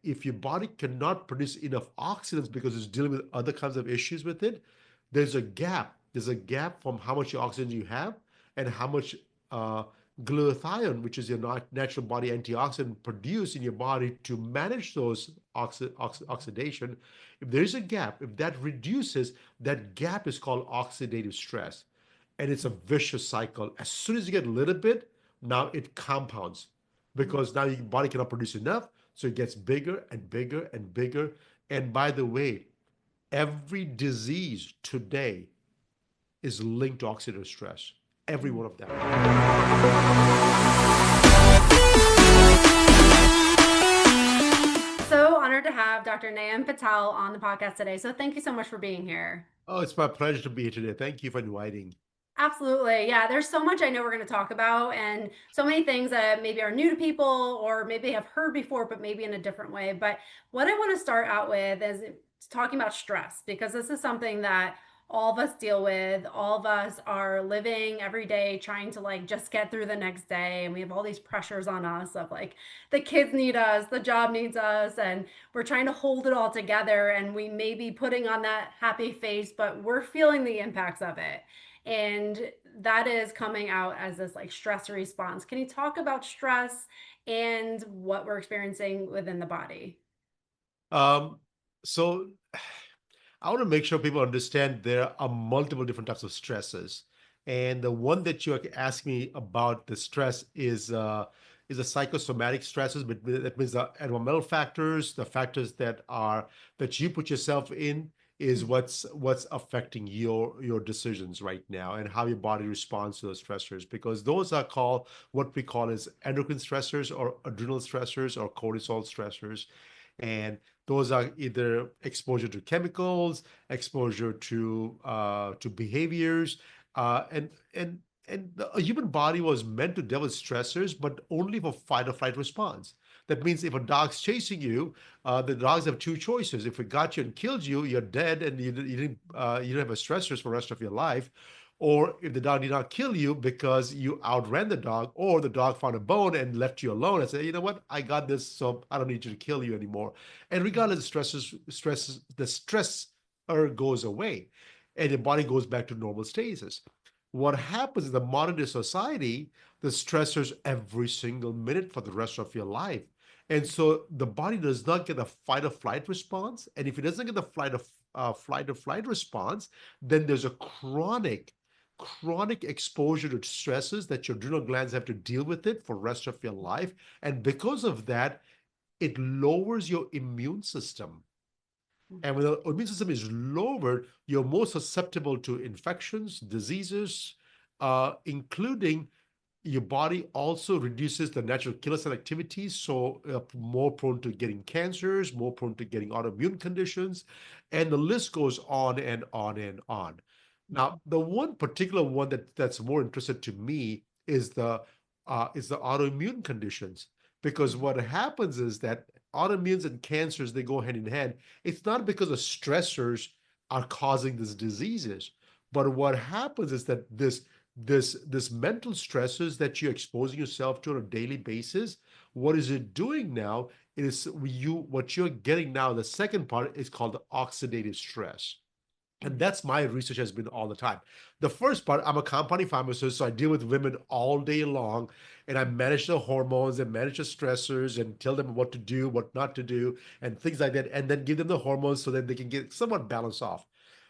if your body cannot produce enough oxidants because it's dealing with other kinds of issues with it, there's a gap. There's a gap from how much oxygen you have and how much uh, glutathione, which is your natural body antioxidant, produce in your body to manage those oxidation. If there's a gap, if that reduces, that gap is called oxidative stress. And it's a vicious cycle. As soon as you get a little bit, now it compounds because now your body cannot produce enough. So it gets bigger and bigger and bigger. And by the way, every disease today is linked to oxidative stress. Every one of them. So honored to have Dr. Nayan Patel on the podcast today. So thank you so much for being here. Oh, it's my pleasure to be here today. Thank you for inviting. Absolutely. Yeah, there's so much I know we're going to talk about, and so many things that maybe are new to people or maybe have heard before, but maybe in a different way. But what I want to start out with is talking about stress, because this is something that all of us deal with. All of us are living every day trying to like just get through the next day. And we have all these pressures on us of like the kids need us, the job needs us, and we're trying to hold it all together. And we may be putting on that happy face, but we're feeling the impacts of it. And that is coming out as this like stress response. Can you talk about stress and what we're experiencing within the body? Um, so I want to make sure people understand there are multiple different types of stresses. And the one that you asked me about the stress is the psychosomatic stresses, but that means the environmental factors, the factors that you put yourself in is what's affecting your decisions right now and how your body responds to those stressors, because those are called what we call as endocrine stressors or adrenal stressors or cortisol stressors. And those are either exposure to chemicals, exposure to behaviors, and the human body was meant to deal with stressors, but only for fight or flight response. That means if a dog's chasing you, the dogs have two choices. If it got you and killed you, you're dead, and you don't have a stressors for the rest of your life. Or if the dog did not kill you because you outran the dog, or the dog found a bone and left you alone and said, you know what, I got this, so I don't need you to kill you anymore. And regardless of stresses, the stressor goes away and your body goes back to normal status. What happens in the modern day society, the stressors every single minute for the rest of your life. And so the body does not get a fight or flight response. And if it doesn't get the flight or flight response, then there's a chronic exposure to stresses that your adrenal glands have to deal with it for the rest of your life. And because of that, it lowers your immune system. And when the immune system is lowered, you're more susceptible to infections, diseases, including your body also reduces the natural killer cell activity, so more prone to getting cancers, more prone to getting autoimmune conditions, and the list goes on and on and on. Now, the one particular one that's more interested to me is the autoimmune conditions, because what happens is that autoimmunes and cancers, they go hand in hand. It's not because the stressors are causing these diseases, but what happens is that this mental stresses that you're exposing yourself to on a daily basis, what is it doing now? It is what you're getting now. The second part is called the oxidative stress. And that's my research has been all the time. The first part, I'm a compounding pharmacist, so I deal with women all day long, and I manage the hormones and manage the stressors and tell them what to do, what not to do, and things like that, and then give them the hormones so that they can get somewhat balanced off.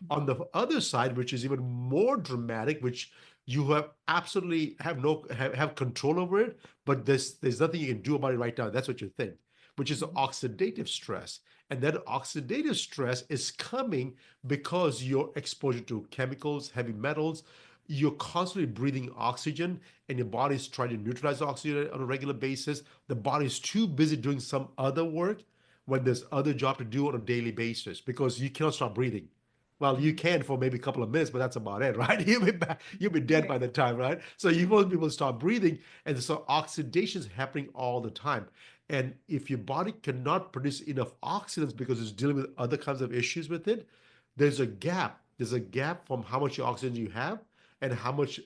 On the other side, which is even more dramatic, which you have absolutely have control over it, but there's nothing you can do about it right now. That's what you think, which is oxidative stress. And that oxidative stress is coming because your exposure to chemicals, heavy metals, you're constantly breathing oxygen and your body's trying to neutralize oxygen on a regular basis. The body's too busy doing some other work when there's other job to do on a daily basis because you cannot stop breathing. Well, you can for maybe a couple of minutes, but that's about it, right? You'll be dead by Right. the time, right? So you want people to stop breathing, and so oxidation is happening all the time. And if your body cannot produce enough oxidants because it's dealing with other kinds of issues with it, there's a gap. There's a gap from how much oxygen you have and how much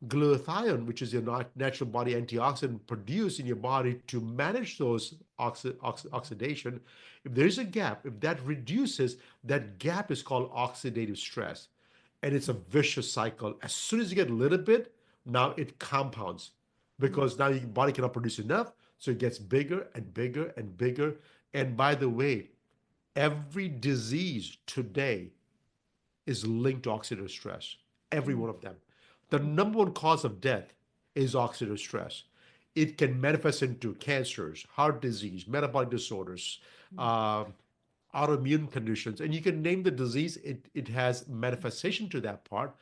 glutathione, which is your natural body antioxidant produced in your body to manage those oxidation, if there is a gap, if that reduces, that gap is called oxidative stress. And it's a vicious cycle. As soon as you get a little bit, now it compounds because now your body cannot produce enough. So it gets bigger and bigger and bigger. And by the way, every disease today is linked to oxidative stress. Every one of them. The number one cause of death is oxidative stress. It can manifest into cancers, heart disease, metabolic disorders, uh, autoimmune conditions, and you can name the disease. It has manifestation to that part.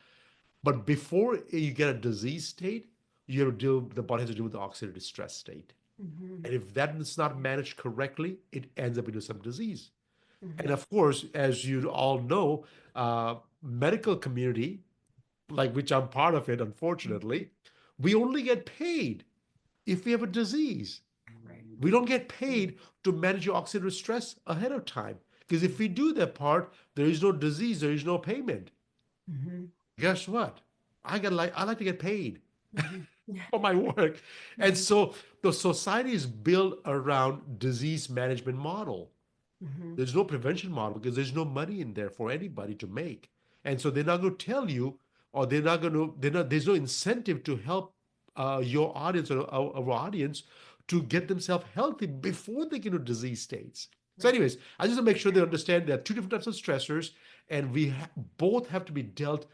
But before you get a disease state, the body has to deal with the oxidative stress state. Mhm. And if that is not managed correctly, it ends up into some disease. And Mhm. of course, as you all know, medical community, like which I'm part of it, unfortunately, we only get paid if we have a disease. Right. We don't get paid to manage your oxidative stress ahead of time. Because if we do that part, there is no disease, there is no payment. Mhm. Guess what? I like to get paid Mhm. Yeah. for my work. And Mhm. so the society is built around disease management model. Mhm. There's no prevention model because there's no money in there for anybody to make. And so they're not going to tell you, or there's no incentive to help your audience or our audience to get themselves healthy before they get into disease states. So, Right. anyways, I just want to make sure they understand there are two different types of stressors, and both have to be dealt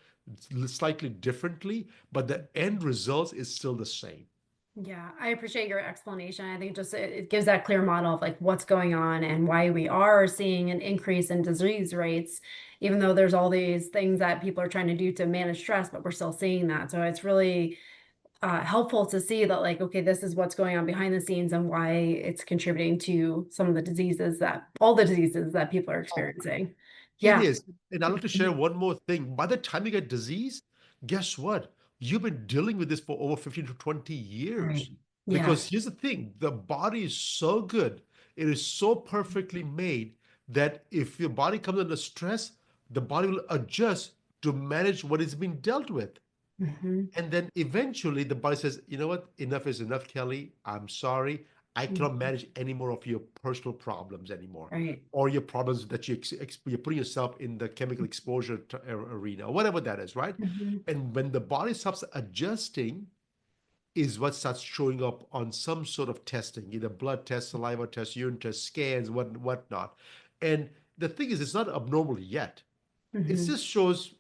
slightly differently, but the end result is still the same. Yeah, I appreciate your explanation. I think just it gives that clear model of like what's going on and why we are seeing an increase in disease rates, even though there's all these things that people are trying to do to manage stress, but we're still seeing that. So it's really helpful to see that like, okay, this is what's going on behind the scenes and why it's contributing to some of the diseases that all the diseases that people are experiencing. It Yeah. is. And I'd like to share one more thing. By the time you get disease, guess what? You've been dealing with this for over 15 to 20 Right. years. Yeah. Because here's the thing, the body is so good, it is so perfectly made that if your body comes under stress, the body will adjust to manage what is being dealt with. Hmm. And then eventually the body says, you know what? Enough is enough, Kelly. I'm sorry. I cannot manage any more of your personal problems anymore, Right. or your problems that you're putting yourself in the chemical exposure arena, whatever that is, right? Hmm. And when the body stops adjusting, is what starts showing up on some sort of testing, either blood test, saliva test, urine test, scans, whatnot. And the thing is, it's not abnormal yet. It Hmm. just shows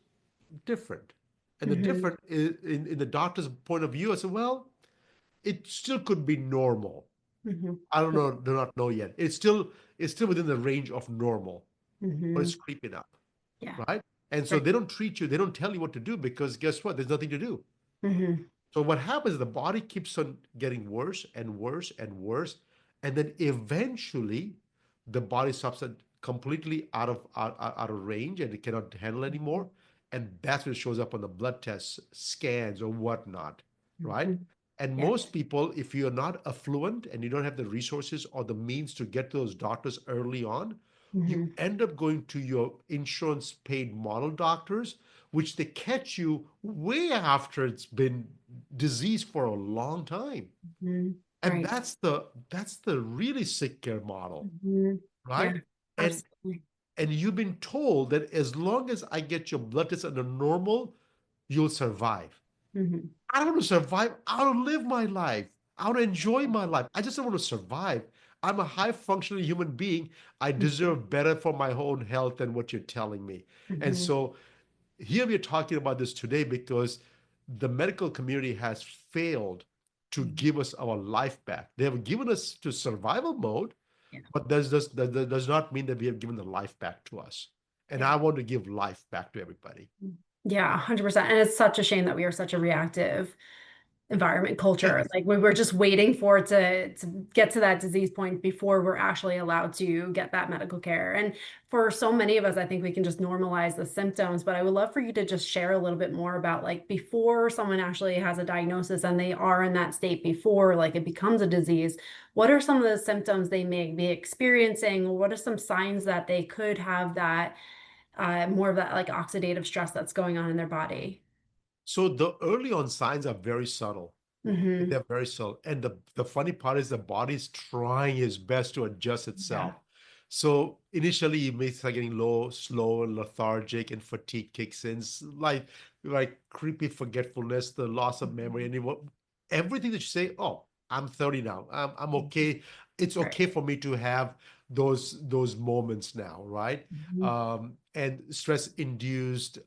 different. And the Hmm. different is, in the doctor's point of view, I said, well, it still could be normal. Hmm. I don't know, do not know yet. It's still within the range of normal, but Hmm. it's creeping up, Yeah. right? And so Right. they don't treat you, they don't tell you what to do because guess what? There's nothing to do. Hmm. So what happens is the body keeps on getting worse and worse and worse, and then eventually the body stops it completely out of range and it cannot handle anymore, and that's when it shows up on the blood tests, scans, or whatnot, right? Hmm. And Yeah. most people, if you're not affluent and you don't have the resources or the means to get to those doctors early on, you Hmm. end up going to your insurance paid model doctors, which they catch you way after it's been diseased for a long time. Hmm. And Right. that's the really sick care model, Hmm. Yeah. right? And Absolutely. and you've been told that as long as I get your blood test under normal, you'll survive. Hmm. I don't want to survive. I want to live my life. I want to enjoy my life. I just don't want to survive. I'm a high functioning human being. I deserve better for my own health than what you're telling me. And Hmm. so here we're talking about this today because the medical community has failed to give us our life back. They have given us to survival mode, Yeah. but that does not mean that we have given the life back to us. And Yeah. I want to give life back to everybody. Yeah, 100%. And it's such a shame that we are such a reactive environment culture. Yes. Like we were just waiting for it to get to that disease point before we're actually allowed to get that medical care. And for so many of us, I think we can just normalize the symptoms, but I would love for you to just share a little bit more about like before someone actually has a diagnosis and they are in that state before like it becomes a disease, what are some of the symptoms they may be experiencing? What are some signs that they could have that more of that like oxidative stress that's going on in their body? So the early on signs are very subtle. Mm-hmm. They're very subtle. And the funny part is the body's trying its best to adjust Yeah. itself. So initially you may start getting low, slow, and lethargic, and fatigue kicks in, like creepy forgetfulness, the loss of memory, and everything that you say, oh, I'm 30 now. I'm okay. It's Right. okay for me to have those moments now, right? Mm-hmm. And stress induced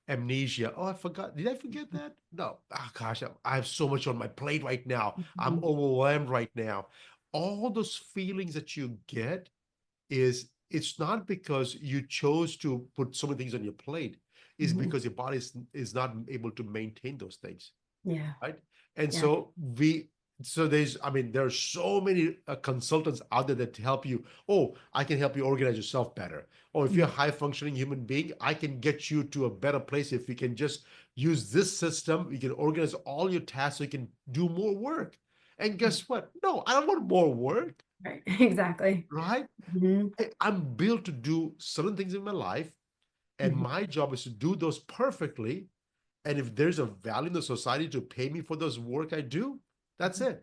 amnesia. Oh, I forgot. Did I forget that? No. Oh, gosh, I have so much on my plate right now. I'm Mm-hmm. overwhelmed right now. All those feelings that you get it's not because you chose to put so many things on your plate. It's Mm-hmm. because your body is not able to maintain those things, Yeah. right? And Yeah. so there's, I mean, there are so many consultants out there that help you. Oh, I can help you organize yourself better. Or if you're a Mm-hmm. high functioning human being, I can get you to a better place if you can just use this system. You can organize all your tasks so you can do more work. And guess what? No, I don't want more work, Right. Exactly. right? Mm-hmm. I'm built to do certain things in my life, and Mm-hmm. my job is to do those perfectly. And if there's a value in the society to pay me for those work I do, that's it,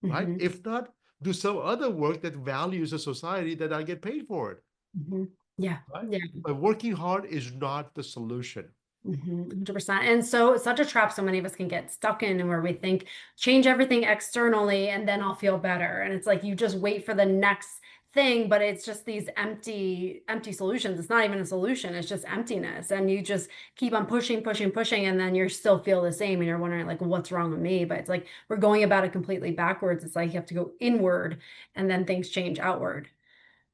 right? Mm-hmm. If not, do some other work that values the society that I get paid for it, Mm-hmm. Yeah. right? Yeah. But working hard is not the solution. 100%. And so it's such a trap so many of us can get stuck in, and where we think change everything externally and then I'll feel better. And it's like you just wait for the next thing, but it's just these empty solutions. It's not even a solution, it's just emptiness. And you just keep on pushing, pushing, pushing, and then you still feel the same and you're wondering like what's wrong with me? But it's like we're going about it completely backwards. It's like you have to go inward and then things change outward.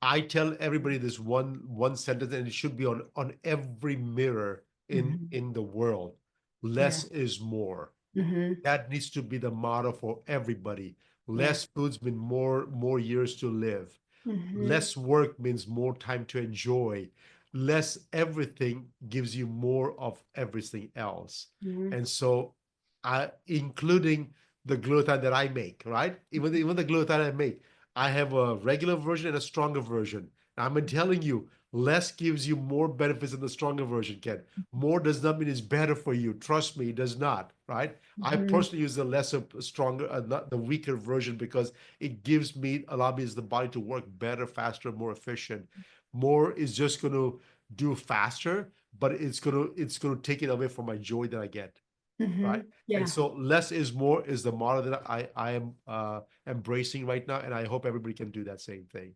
I tell everybody this one sentence, and it should be on every mirror Mhm. in the world. Yeah. Less is more. Hmm. That needs to be the motto for everybody. Yeah. Less foods mean more years to live. Hmm. Less work means more time to enjoy. Less everything gives you more of everything else. Hmm. And so, including the glutathione that I make, right? Even the glutathione I make, I have a regular version and a stronger version. I'm telling you, less gives you more benefits than the stronger version can. More does not mean it's better for you. Trust me, it does not, right? I Hmm. personally use the lesser, stronger, not the weaker version, because it gives me, allow me as the body to work better, faster, more efficient. More is just going to do faster, but it's going to take it away from my joy that I get, right? Hmm. And Yeah. so less is more is the model that I am embracing right now, and I hope everybody can do that same thing.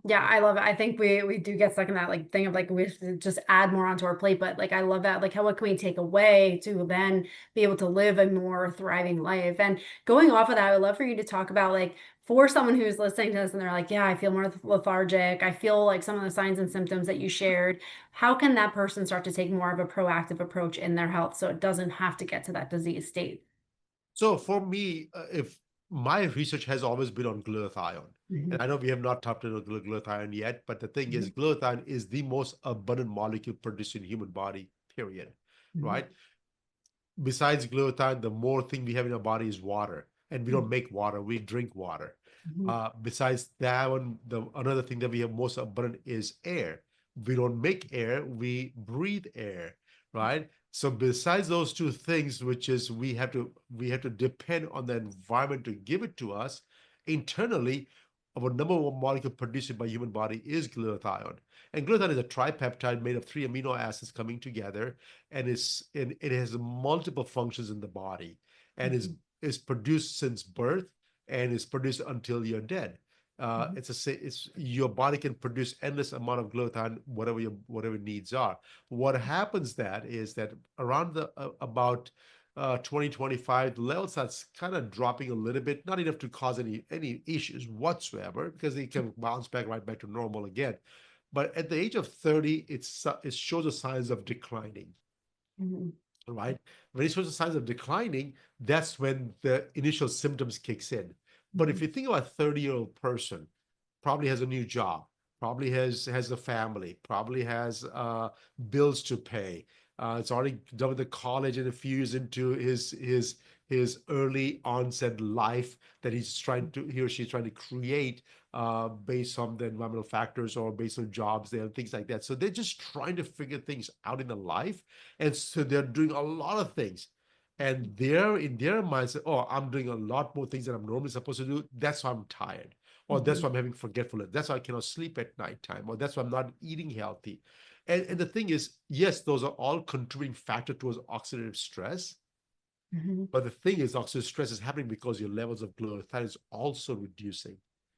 Yeah, I love it. I think we do get stuck in that like thing of like we have to just add more onto our plate, but like I love that. Like how what can we take away to then be able to live a more thriving life? And going off of that, I would love for you to talk about like for someone who's listening to this and they're like, yeah, I feel more lethargic. I feel like some of the signs and symptoms that you shared. How can that person start to take more of a proactive approach in their health so it doesn't have to get to that disease state? So for me, if my research has always been on glutathione, and Mhm. I know we have not talked about glutathione yet, but the thing is, Mhm. glutathione is the most abundant molecule produced in human body, period, Mhm. right? Besides glutathione, the more thing we have in our body is water, and we don't make water; we drink water. Mhm. Besides that one, the another thing that we have most abundant is air. We don't make air; we breathe air, right? So besides those two things, which is we have to depend on the environment to give it to us, internally, our number one molecule produced by human body is glutathione. And glutathione is a tripeptide made of three amino acids coming together, and it has multiple functions in the body, and is Mhm. is produced since birth and is produced until you're dead. Mhm. It's your body can produce endless amount of glutathione, whatever needs are. What happens that is that around the about 2025, the level starts kind of dropping a little bit, not enough to cause any issues whatsoever, because it can bounce back to normal again. But at the age of 30, it shows the signs of declining, Mhm. right? When it shows the signs of declining, that's when the initial symptoms kicks in. But if Mhm. you think about a 30-year-old person, probably has a new job, probably has a family, probably has bills to pay. It's already done with the college and a few years into his early onset life that he or she's trying to create. based on the environmental factors or based on jobs there and things like that. So they're just trying to figure things out in their life. And so they're doing a lot of things. And they're in their minds, oh, I'm doing a lot more things than I'm normally supposed to do. That's why I'm tired. Or that's Mhm. why I'm having forgetfulness. That's why I cannot sleep at nighttime. Or that's why I'm not eating healthy. And the thing is, yes, those are all contributing factor towards oxidative stress. Mhm. But the thing is, oxidative stress is happening because your levels of glutathione is also reducing.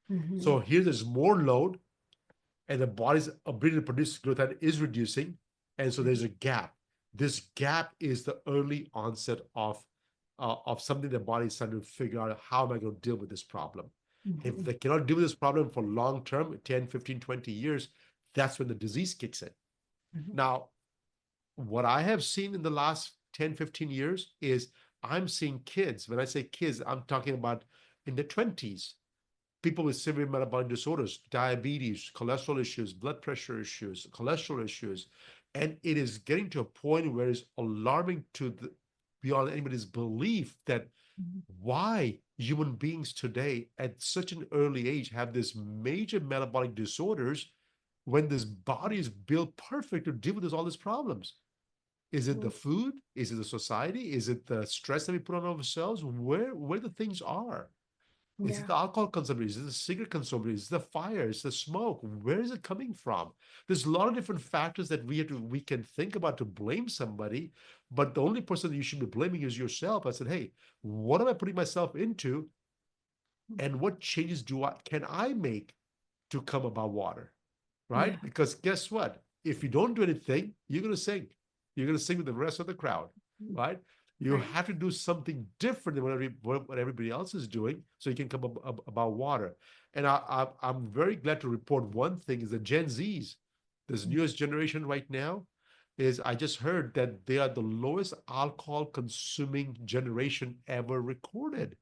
Mhm. So here there's more load, and the body's ability to produce glutathione is reducing, and so there's a gap. This gap is the early onset of something the body is trying to figure out, how am I going to deal with this problem? If Mhm. they cannot deal with this problem for long term, 10, 15, 20 years, that's when the disease kicks in. Mhm. Now, what I have seen in the last 10, 15 years is I'm seeing kids. When I say kids, I'm talking about in the 20s, people with severe metabolic disorders, diabetes, cholesterol issues, blood pressure issues, cholesterol issues. And it is getting to a point where it's alarming beyond anybody's belief that Mhm. why human beings today at such an early age have this major metabolic disorders when this body is built perfect to deal with all these problems. Is it the food? Is it the society? Is it the stress that we put on ourselves? Where the things are? Is it Yeah. the alcohol consumption? Is it the cigarette consumption? Is it the fire? Is it the smoke? Where is it coming from? There's a lot of different factors that we can think about to blame somebody, but the only person that you should be blaming is yourself. I said, hey, what am I putting myself into, and what changes can I make to come above water? Yeah. Right? Because guess what? If you don't do anything, you're going to sink. You're going to sink with the rest of the crowd, right? You Right. have to do something different than what everybody else is doing so you can come above water. And I'm very glad to report one thing is the Gen Zs, this newest generation right now, is I just heard that they are the lowest alcohol consuming generation ever recorded.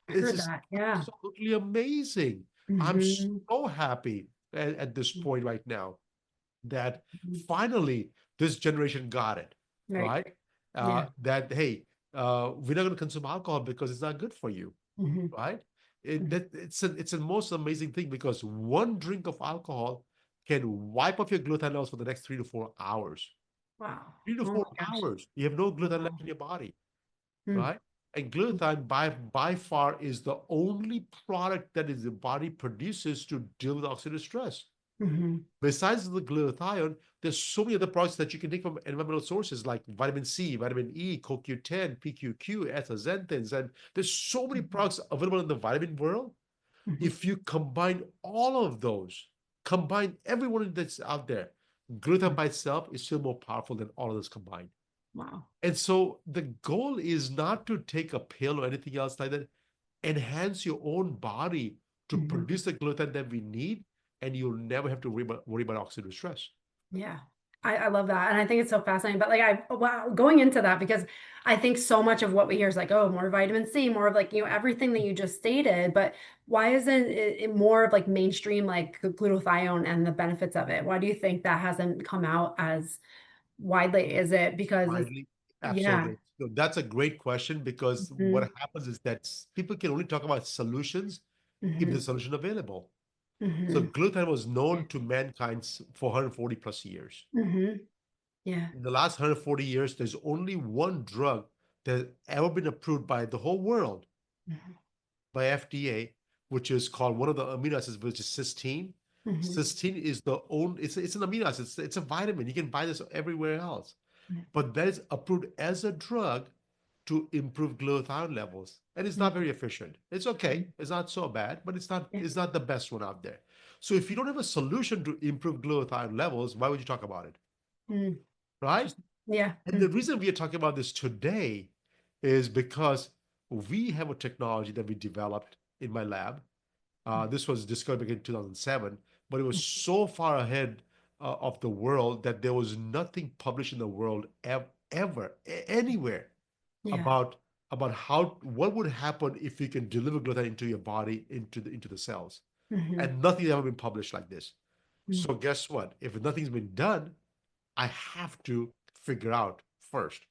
I This heard is that. Yeah. absolutely amazing. I'm Mhm. so happy at this point right now that Mhm. finally this generation got it, Right. right? Yeah. That, hey, we're not going to consume alcohol because it's not good for you, Mhm. right? Mhm. It's a most amazing thing because one drink of alcohol can wipe off your glutathione levels for the next 3 to 4 hours. Wow. Three to Oh four my gosh. hours, you have no glutathione Wow. left in your body, Mm. right? And glutathione by far is the only product that is the body produces to deal with oxidative stress. Mhm. Besides the glutathione, there's so many other products that you can take from environmental sources like vitamin C, vitamin E, CoQ10, PQQ, astaxanthins, and there's so many Mhm. products available in the vitamin world. Mhm. If you combine all of those, combine everyone that's out there, glutathione Mhm. by itself is still more powerful than all of this combined. Wow. And so the goal is not to take a pill or anything else like that. Enhance your own body to Mhm. produce the glutathione that we need, and you'll never have to worry about oxidative stress. Yeah. I love that. And I think it's so fascinating. But like wow, going into that because I think so much of what we hear is like, oh, more vitamin C, more of like, everything that you just stated. But why isn't it more of like mainstream like glutathione and the benefits of it? Why do you think that hasn't come out as widely? Is it because it's Widely, yeah. absolutely. So that's a great question because what Mhm. happens is that people can only talk about solutions if there's a Mhm. solution available. So Mhm. glutathione was Yeah. known to mankind for 140 plus years. Mhm. Yeah. In the last 140 years, there's only one drug that has ever been approved by the whole world Mhm. by FDA, which is called one of the amino acids, which is cysteine. Mhm. Cysteine is the only, it's an amino acid, it's a vitamin. You can buy this everywhere else. Yeah. But that is approved as a drug to improve glutathione levels. And it's not very efficient. It's okay. Mhm. It's not so bad, but it's not Yeah. it's not the best one out there. So if you don't have a solution to improve glutathione levels, why would you talk about it? Mm. Right? Interesting. Yeah. And the Mm. reason we are talking about this today is because we have a technology that we developed in my lab. This was discovered back in 2007, but it was so far ahead of the world that there was nothing published in the world ever, anywhere Yeah. about what would happen if you can deliver glutathione into your body into the cells, Mhm. and nothing ever been published like this. Mm. So guess what? If nothing's been done, I have to figure out first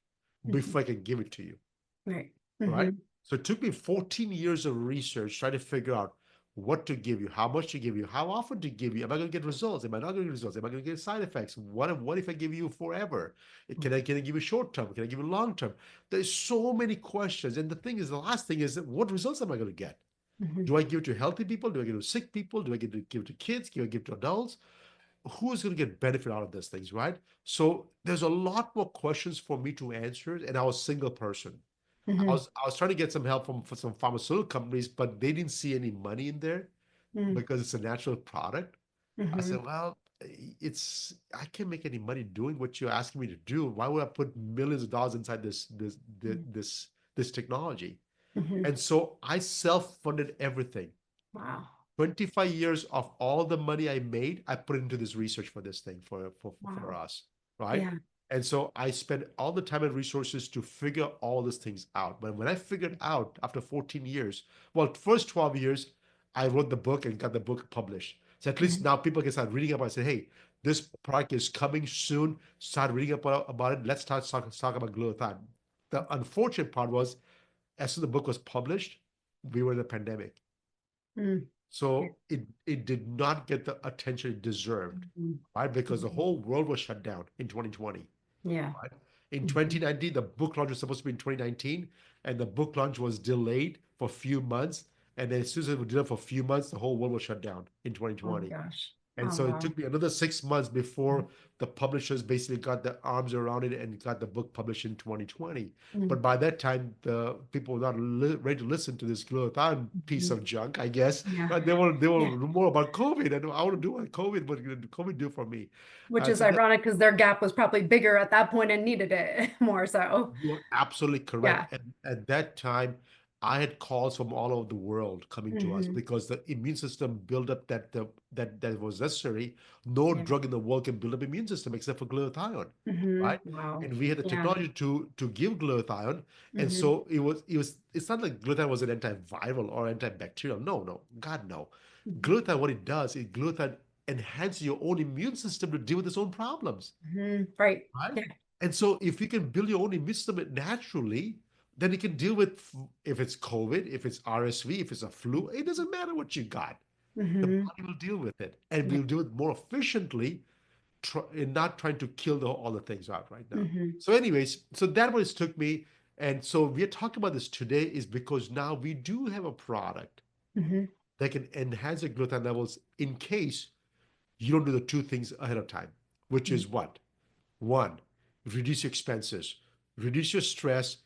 Mhm. before I can give it to you, Right. right? Mhm. So it took me 14 years of research trying to figure out what to give you, how much to give you, how often to give you. Am I going to get results? Am I not going to get results? Am I going to get side effects? What if I give you forever? Can I give you short term? Can I give you long term? There's so many questions. And the thing is, the last thing is, what results am I going to get? Mhm. Do I give it to healthy people? Do I give it to sick people? Do I give it to kids? Do I give it to adults? Who's going to get benefit out of these things, right? So there's a lot more questions for me to answer, and I was a single person. I Mhm. was I was trying to get some help from some pharmaceutical companies, but they didn't see any money in there Mhm. because it's a natural product. I Mhm. said, well, it's I can't make any money doing what you're asking me to do. Why would I put millions of dollars inside this technology? Mhm. And so I self-funded everything. Wow. 25 years of all the money I made, I put into this research for this thing for Wow. us, right? Yeah. And so I spent all the time and resources to figure all these things out. But when I figured out after 14 years, well, first 12 years, I wrote the book and got the book published. So at least Mhm. now people can start reading about it and say, hey, this product is coming soon. Start reading about it. Let's start talk about glutathione. The unfortunate part was, as soon as the book was published, we were in a pandemic. Mhm. Yeah. So it did not get the attention it deserved, Mhm. right? Because the Mhm. whole world was shut down in 2020, Yeah. right? In Mhm. 2019, the book launch was supposed to be in 2019, and the book launch was delayed for a few months. And then as soon as it was delayed for a few months, the whole world was shut down in Oh 2020. gosh. And Oh so it wow. took me another 6 months before the publishers basically got their arms around it and got the book published in 2020. Mhm. But by that time, the people were not ready to listen to this glutathione piece Mhm. of junk, I guess. Yeah. Right? They were Yeah. more about COVID, and I want to do what COVID do for me. Which is So that ironic because their gap was probably bigger at that point and needed it more so. You are absolutely Yeah. correct. And at that time, I had calls from all over the world coming to us Mhm. because the immune system buildup that was necessary. No Yeah. drug in the world can build up immune system except for glutathione, Mhm. right? Wow. And we had the Yeah. technology to give glutathione, and Mhm. so it's not like glutathione was an antiviral or antibacterial. No, no, God no. Mhm. Glutathione, what it does is glutathione enhances your own immune system to deal with its own problems, Mhm. Right. right? Yeah. And so if you can build your own immune system naturally, then you can deal with if it's COVID, if it's RSV, if it's a flu, it doesn't matter what you got. The Mhm. body will deal with it. And Yeah. we'll do it more efficiently in not trying to kill all the things out right now. Mhm. So, anyways, so that was took me. And so we're talking about this today is because now we do have a product Mhm. that can enhance the glutathione levels in case you don't do the two things ahead of time, which Mhm. is what? One, reduce your expenses, reduce your stress,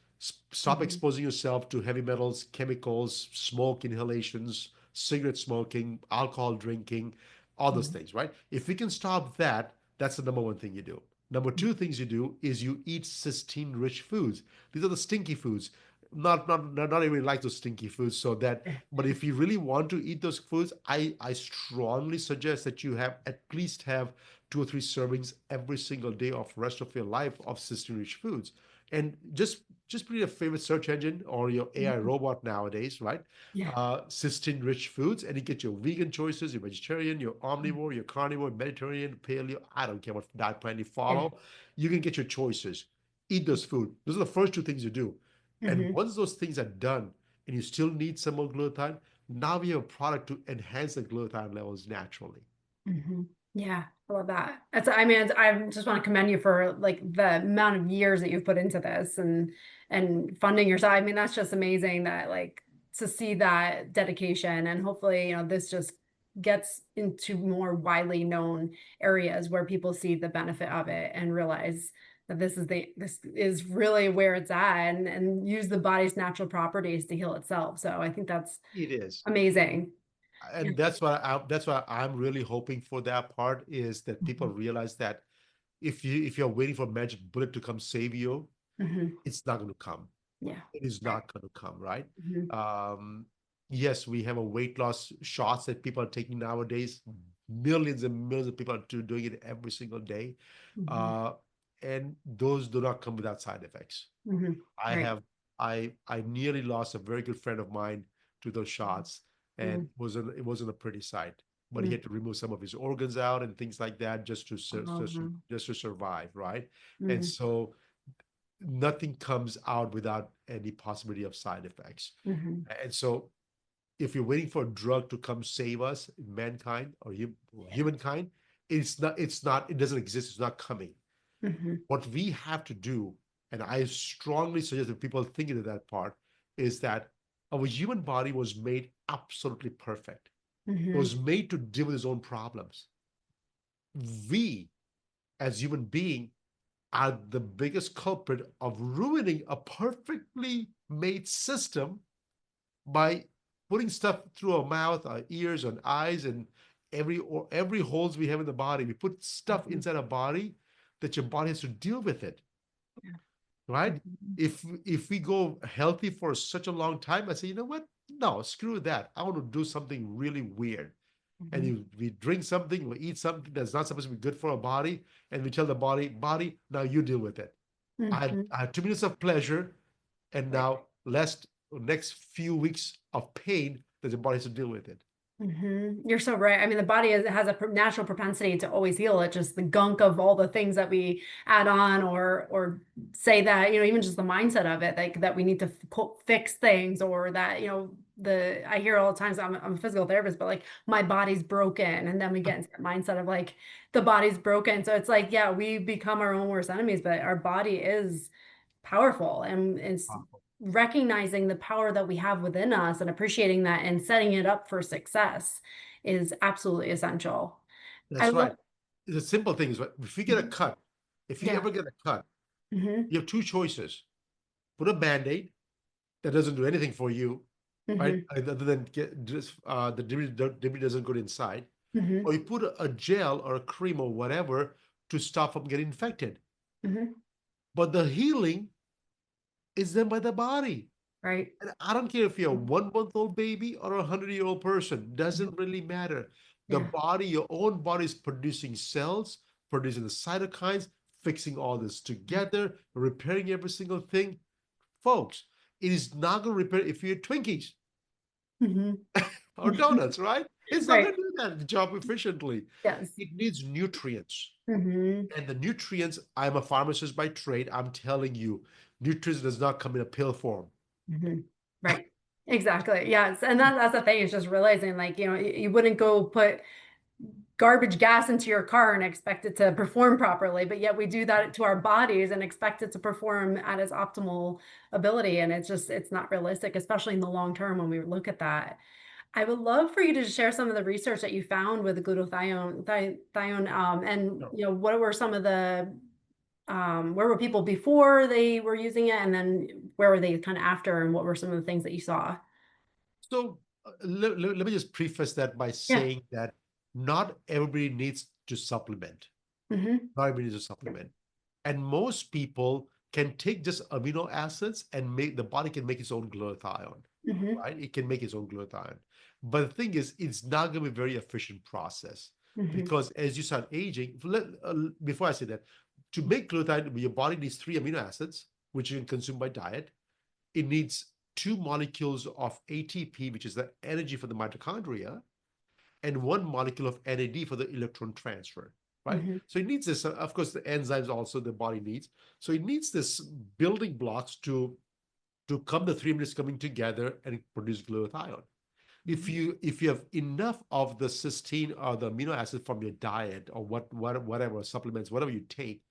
stop Mhm. exposing yourself to heavy metals, chemicals, smoke inhalations, cigarette smoking, alcohol drinking, all those Mhm. things, right? If we can stop that, that's the number one thing you do. Number two things you do is you eat cysteine rich foods. These are the stinky foods. Not everybody likes those stinky foods. So that, but if you really want to eat those foods, I strongly suggest that you have at least have 2 or 3 servings every single day of rest of your life of cysteine rich foods. And just put your favorite search engine or your AI Mhm. robot nowadays, right? Yeah. Cysteine rich foods, and you get your vegan choices, your vegetarian, your omnivore, your carnivore, Mediterranean, paleo. I don't care what diet plan you Yeah. follow. You can get your choices. Eat those food. Those are the first two things you do. And Mhm. once those things are done, and you still need some more glutathione, now we have a product to enhance the glutathione levels naturally. Mhm. Yeah, I love that. I mean, I just want to commend you for like the amount of years that you've put into this and funding yourself. I mean, that's just amazing that like to see that dedication and hopefully, this just gets into more widely known areas where people see the benefit of it and realize that this is really where it's at and use the body's natural properties to heal itself. So I think that's It is. amazing. Yeah. And that's why I'm really hoping for that part is that people Mhm. realize that if you're waiting for a magic bullet to come save you, Mhm. it's not going to come. Yeah. It is Right. not going to come, right? Mhm. Um, yes, we have a weight loss shots that people are taking nowadays. Millions and millions of people are doing it every single day, Mhm. uh, and those do not come without side effects. Mhm. I Right. have I nearly lost a very good friend of mine to those shots, and Mhm. it wasn't a pretty sight. But he Mhm. had to remove some of his organs out and things like that Mhm. just to survive, right? And Mhm. so nothing comes out without any possibility of side effects. Mhm. And so if you're waiting for a drug to come save us, mankind or humankind, it's not, it doesn't exist, it's not coming. Mm-hmm. What we have to do, and I strongly suggest that people think into that part, is that our human body was made absolutely perfect. It Mm-hmm. was made to deal with its own problems. We, as human being, are the biggest culprit of ruining a perfectly made system by putting stuff through our mouth, our ears, and eyes, and every holes we have in the body. We put stuff Mm-hmm. inside our body that your body has to deal with it, right? Mm-hmm. If we go healthy for such a long time, I say, you know what? No, screw that. I want to do something really weird. And Mm-hmm. we drink something, we eat something that's not supposed to be good for our body, and we tell the body, now you deal with it. Mm-hmm. I had 2 minutes of pleasure, and Right. now next few weeks of pain that the body has to deal with it. You're so right. I mean, the body has a natural propensity to always heal. It's just the gunk of all the things that we add on or say that, even just the mindset of it, like that we need to quote, fix things or that, I hear all the times I'm a physical therapist, but like my body's broken. And then we get into that mindset of like the body's broken. So it's like, yeah, we become our own worst enemies, but our body is powerful and it's recognizing the power that we have within us and appreciating that and setting it up for success is absolutely essential. I That's right. love, It's a simple thing. Is if you get a cut, if you yeah. ever get a cut, Hmm. you have two choices. Put a Band-Aid that doesn't do anything for you, right? Hmm. Other than get just the debris doesn't go inside, Hmm. or you put a gel or a cream or whatever to stop from getting infected. Hmm. But the healing is done by the body. Right. And I don't care if you're a 1 month old baby or a 100-year-old person, doesn't really matter. The Yeah. body, your own body is producing cells, producing the cytokines, fixing all this together, repairing every single thing. Folks, it is not going to repair if you eat Twinkies Hmm. or donuts, right? It's not going Right. to do that job efficiently. Yes. It needs nutrients. Hmm. And the nutrients, I'm a pharmacist by trade. I'm telling you, nutrients does not come in a pill form. Hmm. Right. Exactly. Yes. And that's the thing is just realizing like, you wouldn't go put garbage gas into your car and expect it to perform properly, but yet we do that to our bodies and expect it to perform at its optimal ability. And it's not realistic, especially in the long term when we look at that. I would love for you to share some of the research that you found with the glutathione, and No. what were some of where were people before they were using it, and then where were they kind of after, and what were some of the things that you saw? So let me just preface that by Yeah. saying that not everybody needs to supplement. Hmm. Not everybody needs to supplement. And most people can take just amino acids and make the body can make its own glutathione, Hmm. right? It can make its own glutathione. But the thing is, it's not going to be a very efficient process Hmm. because as you start aging, before I say that, to make glutathione, your body needs 3 amino acids, which you can consume by diet. It needs 2 molecules of ATP, which is the energy for the mitochondria, and 1 molecule of NAD for the electron transfer, right? Hmm. So it needs this, of course, the enzymes also the body needs. So it needs this building blocks to come the 3 minutes coming together and produce glutathione. If you have enough of the cysteine or the amino acid from your diet or whatever supplements, whatever you take,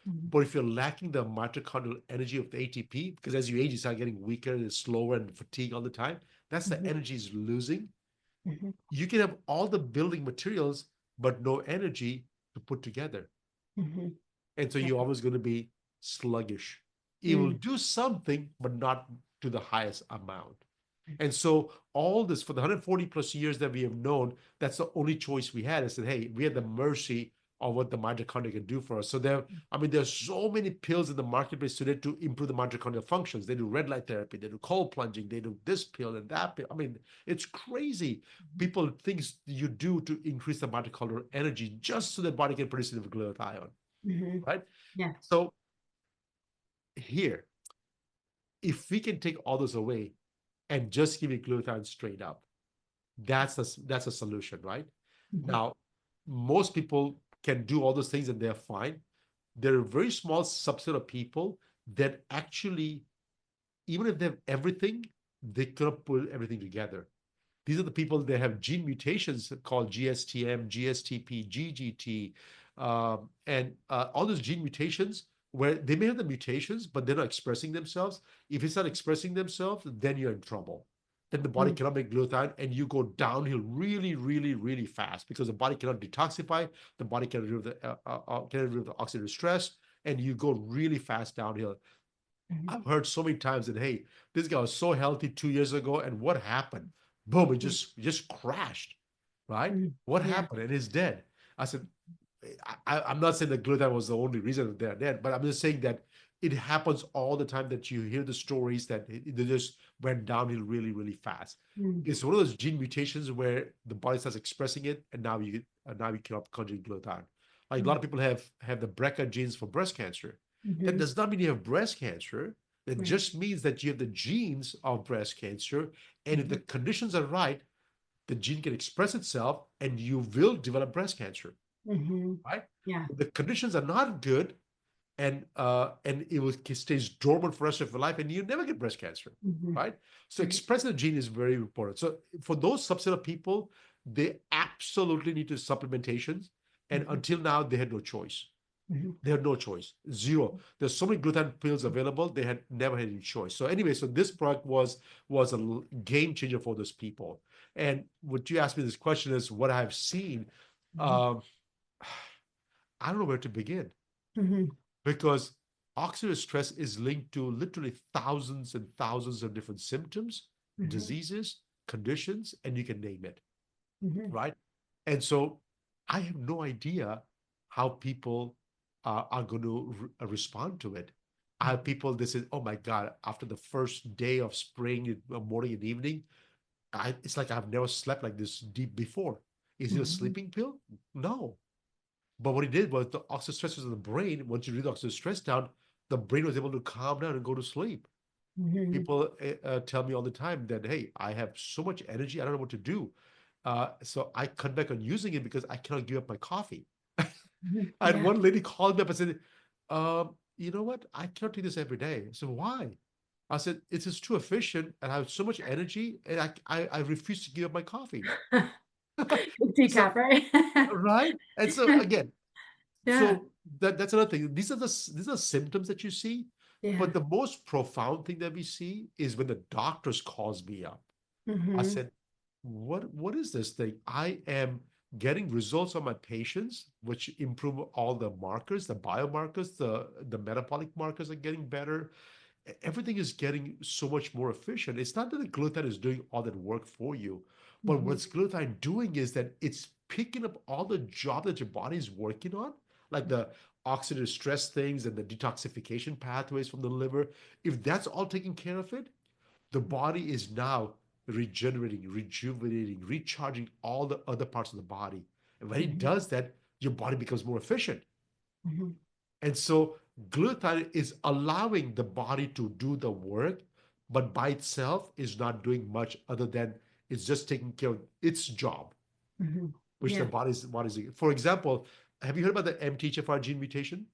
Hmm. but if you're lacking the mitochondrial energy of the ATP, because as you age, you start getting weaker and slower and fatigue all the time, that's the Hmm. energy is losing. Hmm. You can have all the building materials, but no energy to put together. Hmm. And so Yeah. you're always going to be sluggish. It will Mm. do something, but not to the highest amount. And so all this for the 140 plus years that we have known, that's the only choice we had is that, hey, we had the mercy of what the mitochondria can do for us. So there's so many pills in the marketplace today to improve the mitochondrial functions. They do red light therapy, they do cold plunging, they do this pill and that pill. It's crazy. People things you do to increase the mitochondrial energy just so the body can produce enough glutathione, Hmm. right? Yeah. So here, if we can take all those away and just give you glutathione straight up, that's a solution, right? Hmm. Now, most people can do all those things and they're fine. There are a very small subset of people that actually, even if they have everything, they cannot put everything together. These are the people that have gene mutations called GSTM, GSTP, GGT, and all those gene mutations where they may have the mutations, but they're not expressing themselves. If it's not expressing themselves, then you're in trouble. Then the body Mm. cannot make glutathione, and you go downhill really, really, really fast because the body cannot detoxify, the body can remove the oxidative stress, and you go really fast downhill. Mhm. I've heard so many times that, hey, this guy was so healthy 2 years ago, and what happened? Boom, it just crashed, right? Mm. What Yeah. happened? And he's dead. I said, I'm not saying that glutathione was the only reason they're dead, but I'm just saying that it happens all the time that you hear the stories that they just went downhill really, really fast. Mm. It's one of those gene mutations where the body starts expressing it, and now you cannot conjugate glutathione. Like a lot Mm. of people have the BRCA genes for breast cancer. That Mhm. does not mean you have breast cancer. That Right. just means that you have the genes of breast cancer, and if the Mhm. conditions are right, the gene can express itself, and you will develop breast cancer, Mhm. right? Yeah. If the conditions are not good, and it stays dormant for the rest of your life, and you never get breast cancer, Mhm. right? So Right. expressing the gene is very important. So for those subset of people, they absolutely need to supplementations, and Mhm. until now they had no choice. Mhm. They had no choice. Zero. There's so many glutathione pills available. They had never had any choice. So anyway, so this product was a game changer for those people. And what you asked me this question is what I've seen. Mhm. Um, I don't know where to begin Mhm. because oxidative stress is linked to literally thousands and thousands of different symptoms, Mhm. diseases, conditions, and you can name it, Mhm. right? And so I have no idea how people are going to respond to it. I have people that say, "Oh my God!" After the first day of spring, morning and evening, it's like I've never slept like this deep before. Is it a Mhm. sleeping pill? No. But what he did was the oxidative stress was in the brain. Once you read the oxidative stress down, the brain was able to calm down and go to sleep. Mhm. People tell me all the time that, hey, I have so much energy, I don't know what to do. So I cut back on using it because I cannot give up my coffee. Mhm. And Yeah. one lady called me up and said, you know what? I cannot do this every day. So why? I said, it's just too efficient and I have so much energy and I refuse to give up my coffee. So, Decaf, right? right? And so again, Yeah. so that's another thing. These are symptoms that you see, Yeah. but the most profound thing that we see is when the doctors calls me up. I Mhm. said, what is this thing? I am getting results on my patients, which improve all the markers, the biomarkers, the metabolic markers are getting better. Everything is getting so much more efficient. It's not that the glutathione is doing all that work for you, but Mhm. what's glutathione doing is that it's picking up all the job that your body is working on, like the oxidative stress things and the detoxification pathways from the liver. If that's all taken care of it, the body is now regenerating, rejuvenating, recharging all the other parts of the body. And when it Mhm. does that, your body becomes more efficient. Mhm. And so glutathione is allowing the body to do the work, but by itself is not doing much other than it's just taking care of its job, Mhm. which the Yeah. body's. For example, have you heard about the MTHFR gene mutation?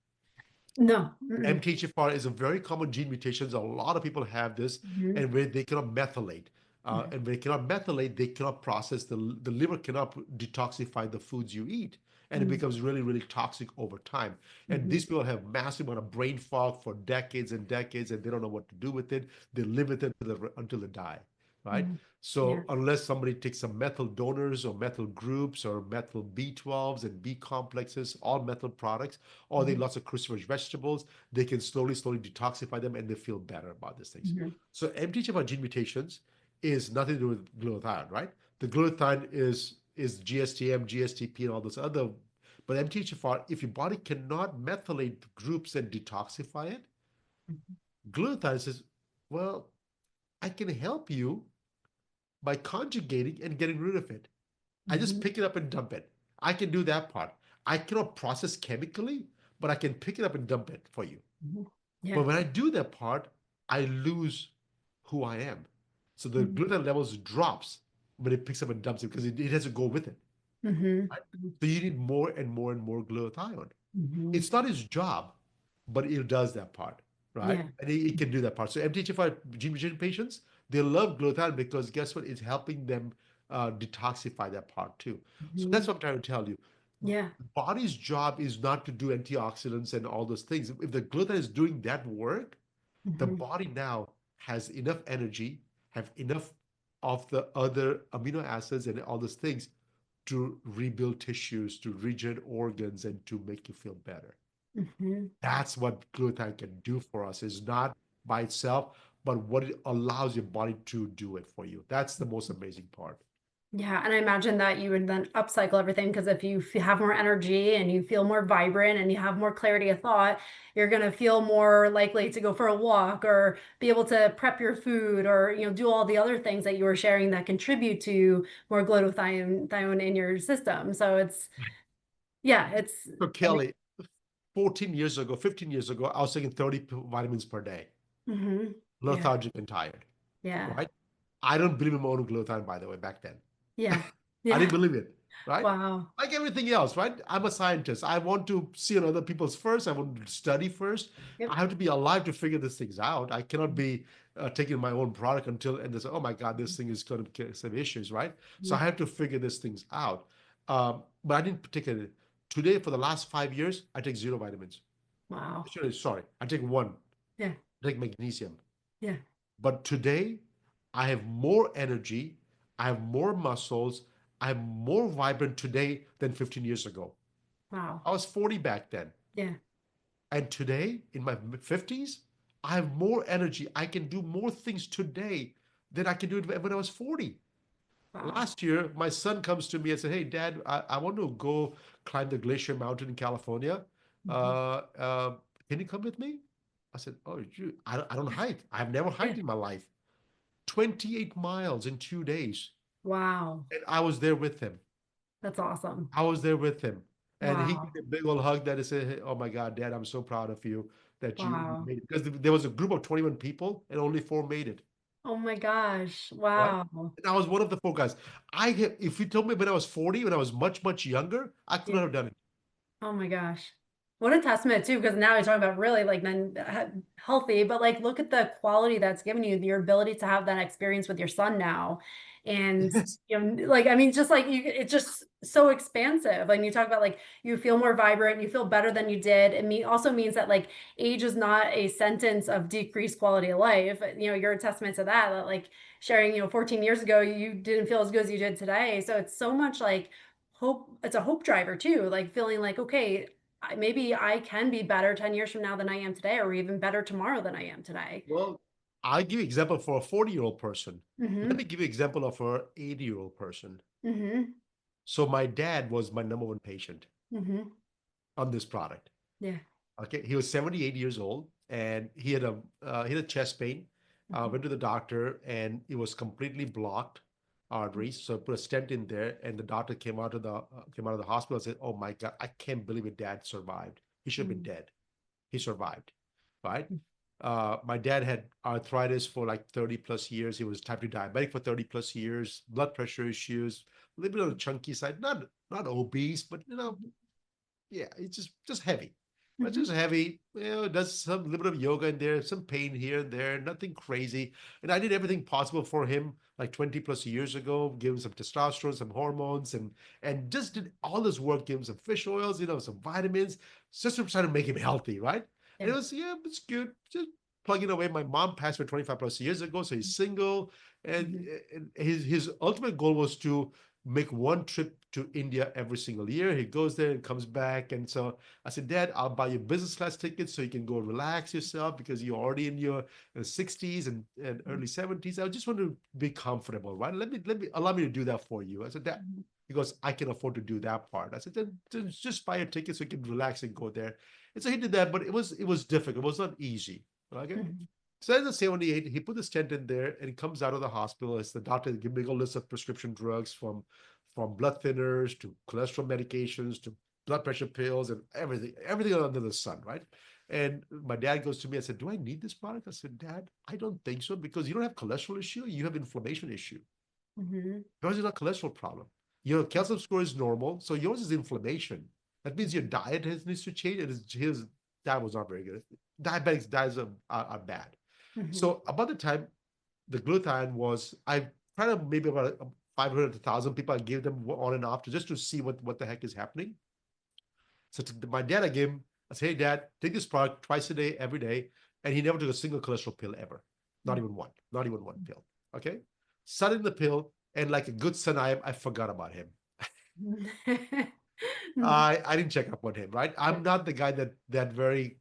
No. Mm-mm. MTHFR is a very common gene mutation. A lot of people have this, Mhm. and where they cannot methylate. Mhm. And when they cannot methylate, they cannot process the liver cannot detoxify the foods you eat, and it Mhm. becomes really, really toxic over time. And Mhm. these people have massive amount of brain fog for decades and decades, and they don't know what to do with it. They live with it until they die, right? Mhm. Yeah. So unless somebody takes some methyl donors or methyl groups or methyl B12s and B complexes, all methyl products, or they eat Mhm. lots of cruciferous vegetables, they can slowly, slowly detoxify them and they feel better about these things. Mhm. So MTHFR gene mutations is nothing to do with glutathione, right? The glutathione is GSTM, GSTP, and all those other. But MTHFR, if your body cannot methylate groups and detoxify it, glutathione says, well, I can help you by conjugating and getting rid of it. I just Mhm. pick it up and dump it. I can do that part. I cannot process chemically, but I can pick it up and dump it for you. Mhm. Yeah. But when I do that part, I lose who I am. So the Mhm. glutathione levels drops when it picks up and dumps it because it has to go with it. Mhm. Right? So you need more and more and more glutathione. Mhm. It's not his job, but it does that part, right? Yeah. And it can do that part. So MTHFR gene mutation patients, they love glutathione because guess what? It's helping them. detoxify that part too. So that's Mhm. what I'm trying to tell you. Yeah. Body's job is not to do antioxidants and all those things. If the glutathione is doing that work, the Mhm. body now has enough energy, have enough of the other amino acids and all those things to rebuild tissues, to regenerate organs, and to make you feel better. Mhm. That's what glutathione can do for us. Is not by itself, but what it allows your body to do it for you. That's the most amazing part. Yeah, and I imagine that you would then upcycle everything because if you have more energy and you feel more vibrant and you have more clarity of thought, you're going to feel more likely to go for a walk or be able to prep your food or do all the other things that you were sharing that contribute to more glutathione in your system. So yeah, it's So Kelly, 14 years ago, 15 years ago, I was taking 30 vitamins per day, hmm yeah, lethargic and tired, yeah, right? I don't believe in my own glutathione, by the way, back then. yeah, I didn't yeah. believe it, right? Wow. Like everything else, right? I'm a scientist. I want to see on other people's first. I want to study first. I Yep. have to be alive to figure these things out. I cannot be taking my own product until and they say, oh my God, this thing is going to get some issues, right? So I Mhm. have to figure these things out. But I didn't particularly. Today, for the last 5 years, I take zero vitamins. Wow. Sorry, I take one. Yeah, I take magnesium. yeah. But today, I have more energy, I have more muscles, I'm more vibrant today than 15 years ago. Wow. I was 40 back then. Yeah. And today, in my 50s, I have more energy. I can do more things today than I can do it when I was 40. Wow. Last year, my son comes to me and said, hey, Dad, I want to go climb the Glacier Mountain in California. Mhm. Uh, uh, can you come with me? I said, oh, I don't hike. I've never Yeah. hiked in my life. 28 miles in 2 days. Wow. And I was there with him. That's awesome. I was there with him. And he gave Wow. me a big old hug that he said, hey, oh my God, Dad, I'm so proud of you that you Wow. made it. Because there was a group of 21 people and only four made it, Oh my gosh. right? Wow. And I was one of the four guys. If you told me when I was 40, when I was much, much younger, I could Yeah. not have done it. Oh my gosh. What a testament too, because now you're talking about really like then healthy, but like look at the quality that's given you, your ability to have that experience with your son now. And Yes. like I mean, just like you, it's just so expansive. And you talk about like you feel more vibrant, you feel better than you did. Also means that like age is not a sentence of decreased quality of life. You're a testament to that, that like sharing, 14 years ago, you didn't feel as good as you did today. So it's so much like hope. It's a hope driver too, like feeling like, okay, maybe I can be better 10 years from now than I am today, or even better tomorrow than I am today. Well, I'll give you example for a 40-year-old person. Let me Mm-hmm. give you example of an 80-year-old person. Mm-hmm. So my dad was my number one patient Mm-hmm. on this product. Yeah. Okay, he was 78 years old, and he had a chest pain. Mm-hmm. Went to the doctor, and it was completely blocked arteries. So I put a stent in there, and the doctor came out of the hospital and said, "Oh my God, I can't believe it. Dad survived. He should have been dead. He survived." Right? My dad had arthritis for like 30 plus years. He was type 2 diabetic for 30 plus years, blood pressure issues, a little bit on the chunky side, not obese, but yeah, it's just heavy. But Mm-hmm. just heavy, does some little bit of yoga in there, some pain here and there, nothing crazy. And I did everything possible for him like 20 plus years ago, give him some testosterone, some hormones, and just did all this work, give him some fish oils, some vitamins, just to try to make him healthy, right? And Yeah. it was, yeah, it's good. Just plugging away. My mom passed away 25 plus years ago, so he's single. And, Mm-hmm. and his ultimate goal was to make one trip to India every single year. He goes there and comes back. And so I said, Dad, I'll buy you business class tickets so you can go relax yourself because you're already in your 60s and early 70s. I just want to be comfortable, right? Let me allow me to do that for you. I said, Dad, he goes, I can afford to do that part. I said, then just buy a ticket so you can relax and go there. And so he did that, but it was difficult. It was not easy. Okay. Mm-hmm. So at the 78, he put the stent in there and he comes out of the hospital as the doctor gave me a list of prescription drugs from blood thinners to cholesterol medications to blood pressure pills and everything under the sun, right? And my dad goes to me and said, do I need this product? I said, Dad, I don't think so because you don't have cholesterol issue, you have inflammation issue. Mm-hmm. Yours is not cholesterol problem. Your calcium score is normal, so yours is inflammation. That means your diet needs to change. And his diet was not very good. Diabetics diets are bad. Mm-hmm. So about the time the glutathione was, I tried maybe about 500 to 1,000 people. I gave them on and off just to see what the heck is happening. So to my dad, I gave him, I said, hey, Dad, take this product twice a day, every day. And he never took a single cholesterol pill ever. Not even one. Not even one pill. Okay. Started the pill, and like a good son, I forgot about him. I didn't check up on him, right? I'm not the guy that very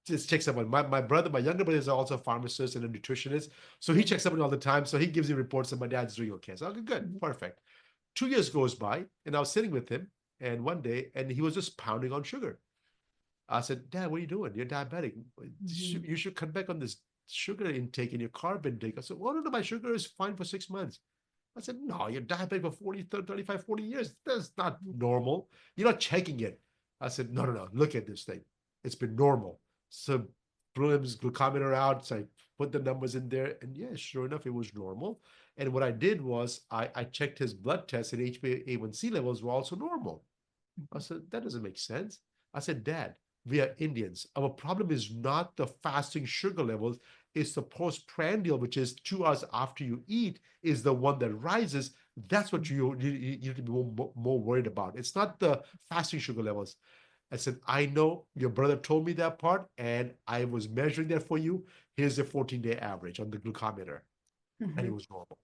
just checks up on my brother. My younger brother is also a pharmacist and a nutritionist, so he checks up on all the time. So he gives me reports that my dad's doing okay. So okay, good, perfect. 2 years goes by, and I was sitting with him, and one day, and he was just pounding on sugar. I said, Dad, what are you doing? You're diabetic. You should cut back on this sugar intake and your carb intake. I said, well, no, my sugar is fine for 6 months. I said, no, you're diabetic for 40, 30, 35, 40 years. That's not normal. You're not checking it. I said, no. Look at this thing. It's been normal. So blew his glucometer out. So I put the numbers in there. And yeah, sure enough, it was normal. And what I did was I checked his blood tests, and HbA1c levels were also normal. I said, that doesn't make sense. I said, Dad, we are Indians. Our problem is not the fasting sugar levels. It's the postprandial, which is 2 hours after you eat, is the one that rises. That's what you need to be more worried about. It's not the fasting sugar levels. I said, I know your brother told me that part, and I was measuring that for you. Here's the 14-day average on the glucometer. And it was normal.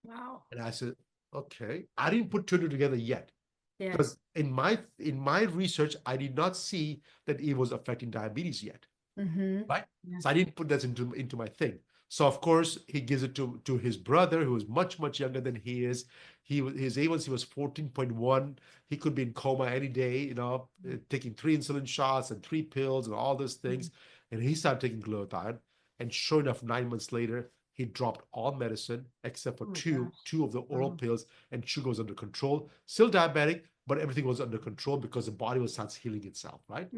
Wow. And I said, okay. I didn't put two together yet. Yeah. Because in my research, I did not see that it was affecting diabetes yet. Right? Yeah. So I didn't put that into my thing. So of course he gives it to his brother, who is much younger than he is. His A1C was 14.1. He could be in coma any day, taking 3 insulin shots and 3 pills and all those things. And he started taking glutathione. And sure enough, 9 months later, he dropped all medicine except for two of the oral pills, and sugar was under control. Still diabetic, but everything was under control because the body starts healing itself, right?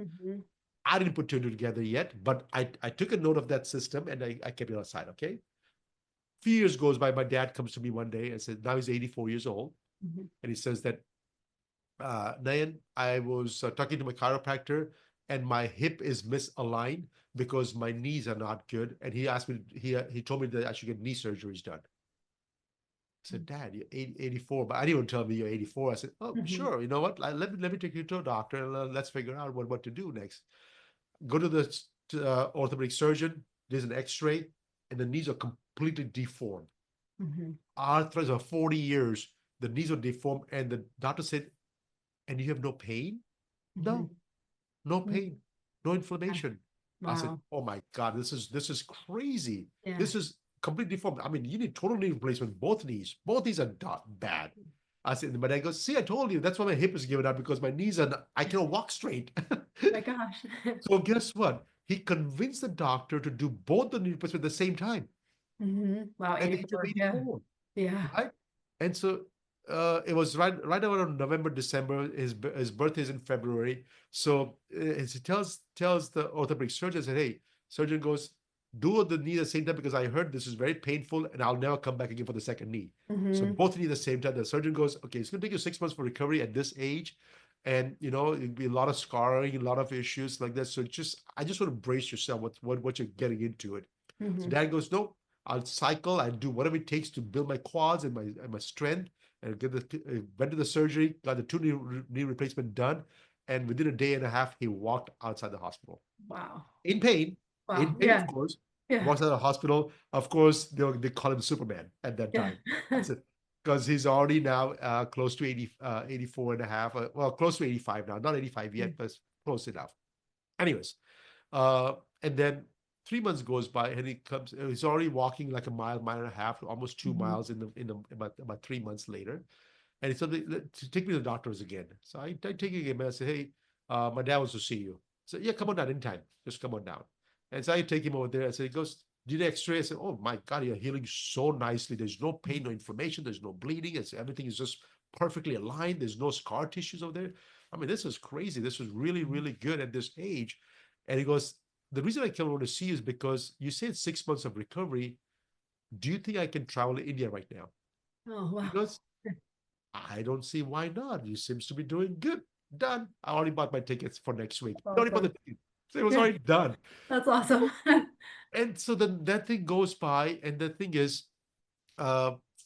I didn't put two together yet, but I took a note of that system, and I kept it aside, okay? Few years goes by, my dad comes to me one day and says, now he's 84 years old, and he says that, Nayan, I was talking to my chiropractor, and my hip is misaligned because my knees are not good. And he asked me, he told me that I should get knee surgeries done. I said, Dad, you're 84, but I didn't even tell me you're 84. I said, oh, sure. You know what? Let me take you to a doctor, and let's figure out what to do next. Go to the orthopedic surgeon. There's an X-ray, and the knees are completely deformed. Arthritis of 40 years, the knees are deformed, and the doctor said, and you have no pain? No pain, no inflammation. I said, oh my God, this is crazy. This is completely deformed. I mean, you need total knee replacement, both knees. Both knees are bad. I said, but I go, see, I told you, that's why my hip is giving out, because my knees I cannot walk straight. Oh my gosh. So guess what? He convinced the doctor to do both the knee replacement at the same time. Wow, At the age of 84. Yeah. Right? And so it was right around November, December. His birthday is in February. So he tells the orthopedic surgeon, said, hey, surgeon goes, do the knee at the same time, because I heard this is very painful and I'll never come back again for the second knee. So both knee at the same time. The surgeon goes, okay, it's going to take you 6 months for recovery at this age. And, it'll be a lot of scarring, a lot of issues like that. So I just want to brace yourself with what you're getting into it. So dad goes, no, I'll cycle. I'll do whatever it takes to build my quads and my strength, and went to the surgery, got the two knee replacement done. And within a day and a half, he walked outside the hospital. Wow. In pain. Wow. In pain, of course. Walks out of the hospital. Of course, they call him Superman at that time. Because he's already now close to 84 and a half. Well, close to 85 now. Not 85 yet, but close enough. Anyways, and then 3 months goes by, and he's already walking like a mile and a half, almost 2 miles in about 3 months later. And he said, to take me to the doctors again. So I take him, and I said, hey, my dad wants to see you. So yeah, come on down anytime. Just come on down. And so I take him over there. I said, he goes, did the X-ray? I said, oh my God, you're healing so nicely. There's no pain, no inflammation. There's no bleeding. Everything is just perfectly aligned. There's no scar tissues over there. I mean, this is crazy. This is really, really good at this age. And he goes, the reason I came over to see you is because you said 6 months of recovery. Do you think I can travel to India right now? Oh, wow. He goes, I don't see why not. You seems to be doing good. Done. I already bought my tickets for next week. Already bought the ticket. So it was already done. That's awesome. And so then that thing goes by, and the thing is,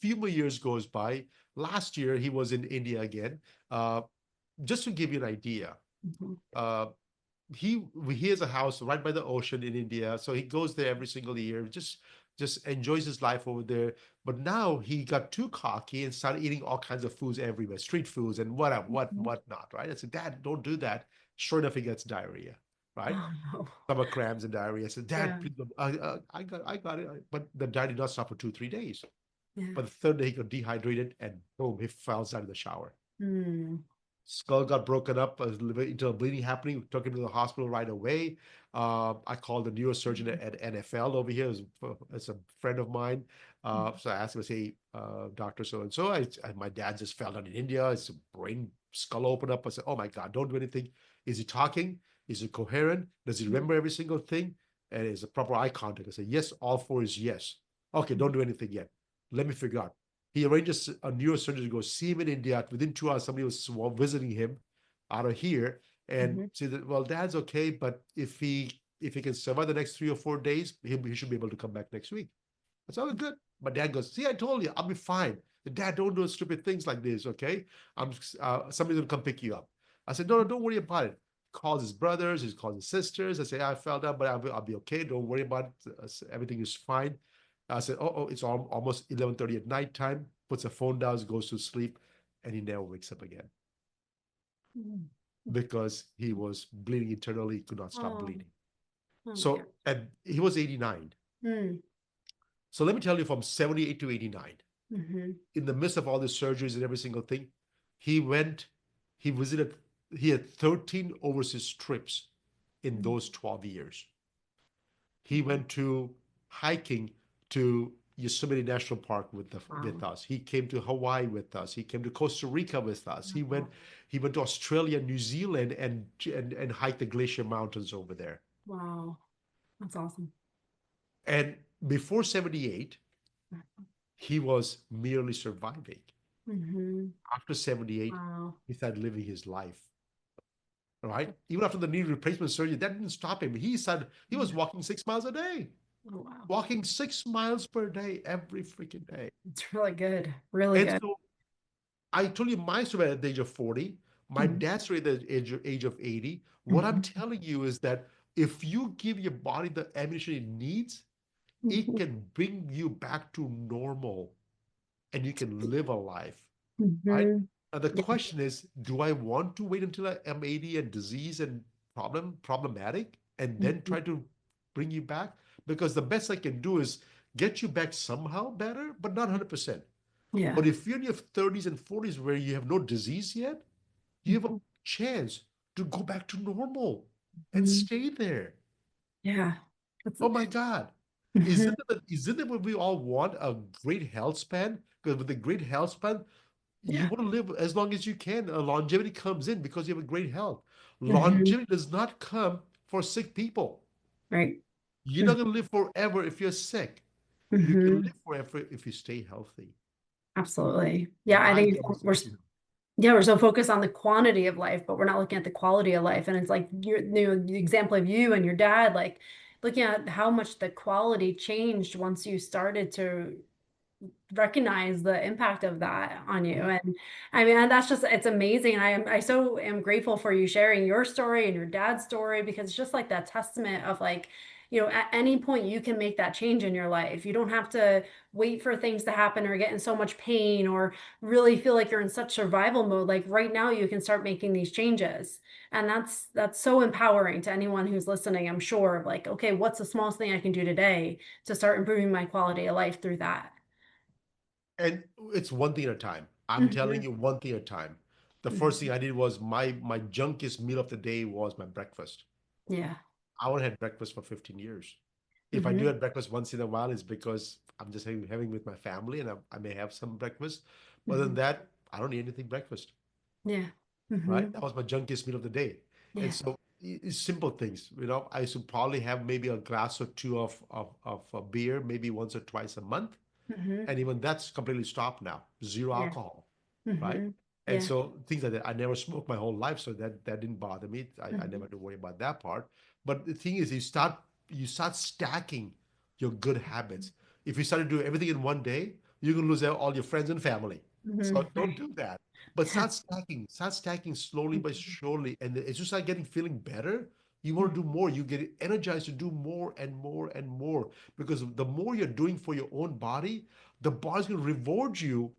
few more years goes by. Last year, he was in India again. Uh, just to give you an idea, Mhm. uh, he has a house right by the ocean in India, so he goes there every single year. Just enjoys his life over there. But now he got too cocky and started eating all kinds of foods everywhere, street foods and Mhm. whatnot. Right? I said, Dad, don't do that. Sure enough, he gets diarrhea. Right? Oh, no. Stomach cramps and diarrhea. I said, Dad, Yeah. please don't. I got it. But the diarrhea did not stop for 2 3 days. Yeah. But the third day, he got dehydrated and boom, he falls out of the shower. Mm. Skull got broken up, internal bleeding happening. We took him to the hospital right away. I called the neurosurgeon at NFL over here. It's a friend of mine. So I asked him, I say, Doctor so and so, my dad just fell down in India. His brain skull opened up. I said, oh my God, don't do anything. Is he talking? Is he coherent? Does he remember every single thing? And is a proper eye contact? I said, yes, all four is yes. Okay, don't do anything yet. Let me figure out. He arranges a neurosurgeon to go see him in India. Within 2 hours, somebody was visiting him out of here and Mhm. say that, well, Dad's okay, but if he can survive the next 3 or 4 days, he should be able to come back next week. That's all good. My dad goes, see, I told you, I'll be fine. Dad, don't do stupid things like this, okay? I'm Somebody's gonna come pick you up. I said, no, don't worry about it. Calls his brothers, he calls his sisters. I say, I fell down, but I'll be okay. Don't worry about it. Everything is fine. I said, it's almost 11:30 at night time. Puts the phone down, goes to sleep, and he never wakes up again Mm. because he was bleeding internally, he could not stop Oh, bleeding. oh my God. So, and he was 89. Mm. So let me tell you, from 78 to 89, Mhm. in the midst of all the surgeries and every single thing, he went, he visited, he had 13 overseas trips in Mm. those 12 years. He went to hiking to Yosemite National Park with Wow. us. He came to Hawaii with us. He came to Costa Rica with us. He Wow. went he went to Australia, New Zealand, and hiked the glacier mountains over there. Wow. That's awesome. And before 78, he was merely surviving. Mhm. After 78, Wow. he started living his life. All right. Even after the knee replacement surgery, that didn't stop him. He was Yeah. walking 6 miles a day, Oh, wow. walking 6 miles per day every freaking day. It's really good. Really And good. so I told you my story at the age of 40, my Mhm. dad's story at the age of 80. What I'm Mhm. telling you is that if you give your body the ammunition it needs, it Mhm. can bring you back to normal and you can live a life, right? Mhm. Now the Yeah. question is, do I want to wait until I am 80 and disease and problematic and then Mhm. try to bring you back? Because the best I can do is get you back somehow better, but not 100%. Yeah. But if you're in your 30s and 40s where you have no disease yet, you have a Mhm. chance to go back to normal and Mhm. stay there. Yeah. That's Oh my God. Mhm. Isn't it what we all want? A great health span? Because with a great health span, you Yeah. want to live as long as you can. Longevity comes in because you have a great health. Mhm. Longevity does not come for sick people. Right. You're not Mhm. going to live forever if you're sick. You can Mhm. live forever if you stay healthy. Absolutely. Yeah, And I I think we're demonstrate. yeah, we're so focused on the quantity of life, but we're not looking at the quality of life. And it's like the example of you and your dad, like looking at how much the quality changed once you started to recognize the impact of that on you. Mhm. And I mean, that's just it's amazing. I so am grateful for you sharing your story and your dad's story because it's just like that testament of like, at any point you can make that change in your life. You don't have to wait for things to happen or get in so much pain or really feel like you're in such survival mode. Like right now you can start making these changes. And that's so empowering to anyone who's listening, I'm sure, of like, okay, what's the smallest thing I can do today to start improving my quality of life through that? And it's one thing at a time. I'm telling Mhm. you one thing at a time. The first thing Mhm. I did was my junkiest meal of the day was my breakfast. Yeah. I haven't had breakfast for 15 years. If I do Mhm. have breakfast once in a while, it's because I'm just having with my family and I may have some breakfast. But other than Mhm. that, I don't eat anything breakfast, Yeah. right? Mhm. That was my junkiest meal of the day. And Yeah. so it's simple things, I should probably have maybe a glass or two of beer, maybe once or twice a month. Mhm. And even that's completely stopped now, zero Yeah. alcohol, right? Mhm. And Yeah. so things like that, I never smoked my whole life, so that didn't bother me. I never Mhm. had to worry about that part. But the thing is, you start stacking your good habits. If you start to do everything in one day, you're going to lose all your friends and family. So don't Right. do that. But start stacking slowly but surely. And as you start getting feeling better, you want to do more. You get energized to do more and more and more. Because the more you're doing for your own body, the body's going to reward you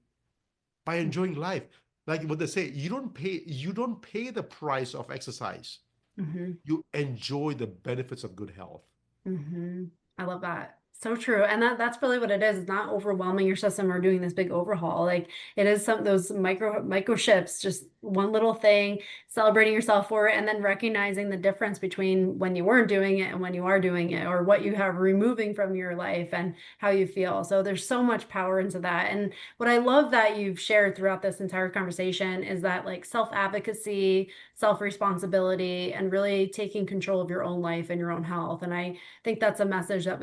by enjoying life. Like what they say, you don't pay the price of exercise. Mm-hmm. You enjoy the benefits of good health. Hmm. I love that. So true. And that's really what it is. It's not overwhelming your system or doing this big overhaul. Like it is some those micro shifts, just one little thing, celebrating yourself for it, and then recognizing the difference between when you weren't doing it and when you are doing it, or what you have removing from your life and how you feel. So there's so much power into that. And what I love that you've shared throughout this entire conversation is that like self-advocacy, self-responsibility, and really taking control of your own life and your own health. And I think that's a message that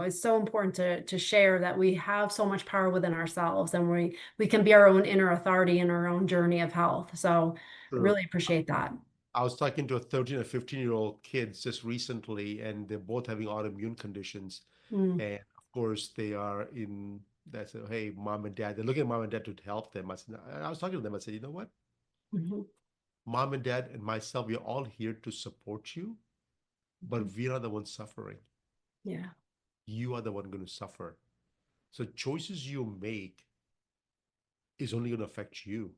is so important to share, that we have so much power within ourselves, and we can be our own inner authority in our own journey of health. So I True. really appreciate that. I was talking to a 13 or 15-year-old kids just recently, and they're both having autoimmune conditions. Mm, And of course, they are in that said, hey, mom and dad, they're looking at mom and dad to help them. I was talking to them, I said, you know what? mhm, Mom and dad and myself, we're all here to support you, but mhm. we are the ones suffering. Yeah. You are the one going to suffer. So choices you make is only going to affect you.